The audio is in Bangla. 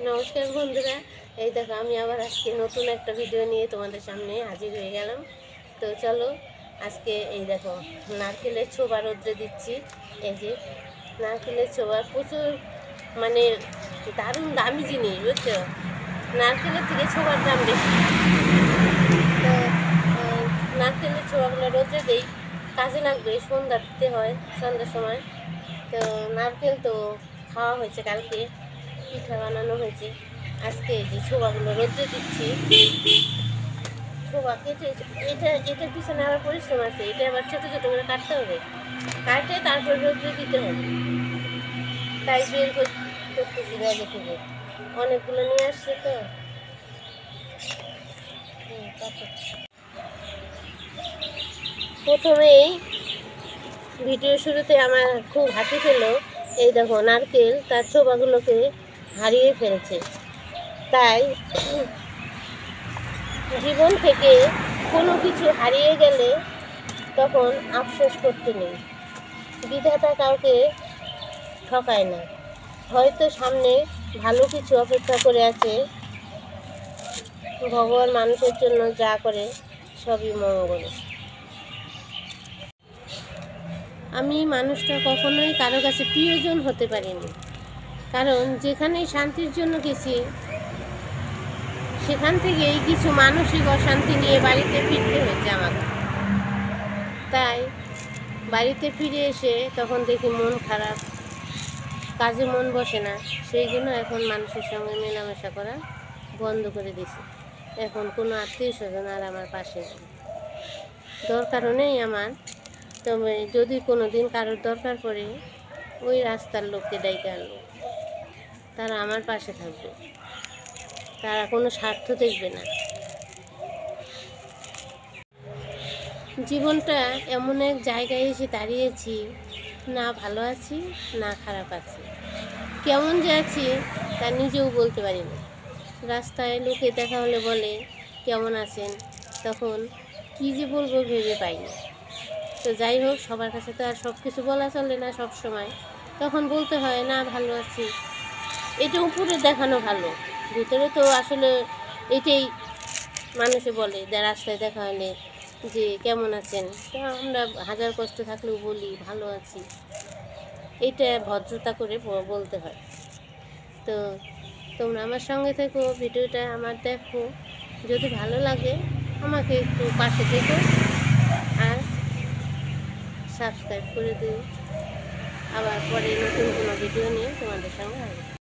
নমস্কার বন্ধুরা, এই দেখো আমি আবার আজকে নতুন একটা ভিডিও নিয়ে তোমাদের সামনে হাজির হয়ে গেলাম। তো চলো আজকে এই দেখো নারকেলের ছোবা রোদ্রে দিচ্ছি। এই যে নারকেলের ছোবা প্রচুর মানে দারুণ দামি জিনিস, বুঝছো? নারকেলের থেকে ছোবার দাম বেশি। তো নারকেলের ছোবাগুলো রোদ্রে দিই, কাজে লাগবে। সন্ধ্যা দিতে হয়, সন্ধ্যার সময়। তো নারকেল তো খাওয়া হয়েছে, কালকে পিঠা বানানো হয়েছে। আজকে এই যে ছোবাগুলো রোদ্রে দিচ্ছি। ছোবা কেটে এটার পিছনে আবার পরিশ্রম আছে। এটা আবার ছোটো ছোটো করে কাটতে হবে, কাটে তারপর রোদ্রে দিতে হবে। তাই বের করতেছি ব্যাগে থেকে, অনেকগুলো নিয়ে আসছে তো। প্রথমেই ভিডিও শুরুতে আমার খুব হাসি পেল। এই দেখো নারকেল তার ছোবাগুলোকে হারিয়ে ফেলছে। তাই জীবন থেকে কোনো কিছু হারিয়ে গেলে তখন আফসোস করতে নেই। বিধাতা কাউকে ঠকায় না। হয়তো সামনে ভালো কিছু অপেক্ষা করে আছে। ভগবান মানুষের জন্য যা করে সবই মঙ্গল। আমি মানুষটা কখনোই কারো কাছে প্রিয়জন হতে পারিনি, কারণ যেখানেই শান্তির জন্য গেছি সেখান থেকেই কিছু মানসিক অশান্তি নিয়ে বাড়িতে ফিরতে হয়েছে আমাকে। তাই বাড়িতে ফিরে এসে তখন দেখি মন খারাপ, কাজে মন বসে না। সেই জন্য এখন মানুষের সঙ্গে মেলামেশা করা বন্ধ করে দিয়েছি। এখন কোনো আত্মীয় স্বজন আর আমার পাশে নেই, দরকারও নেই আমার। তবে যদি কোনো দিন কারোর দরকার পড়ে, ওই রাস্তার লোককে ডাইকে আনবো, তারা আমার পাশে থাকবে, তারা কোনো স্বার্থ দেখবে না। জীবনটা এমন এক জায়গায় এসে দাঁড়িয়েছি, না ভালো আছি না খারাপ আছি, কেমন যে আছি তা নিজেও বলতে পারি না। রাস্তায় লোকে দেখা হলে বলে কেমন আছেন, তখন কী যে বলবো ভেবে পাই না। তো যাই হোক, সবার কাছে তো আর সব কিছু বলা চলে না সব সময়। তখন বলতে হয় না ভালো আছি। এটা উপরে দেখানো ভালো, ভিতরে তো আসলে এটাই মানুষে বলে রাস্তায় দেখা হলে যে কেমন আছেন। তো আমরা হাজার কষ্ট থাকলেও বলি ভালো আছি, এটা ভদ্রতা করে বলতে হয়। তো তোমরা আমার সঙ্গে থেকো, ভিডিওটা আমার দেখো, যদি ভালো লাগে আমাকে একটু পাশে থেকো আর সাবস্ক্রাইব করে দিও। আবার পরে নতুন কোনো ভিডিও নিয়ে তোমাদের সঙ্গে আসবো।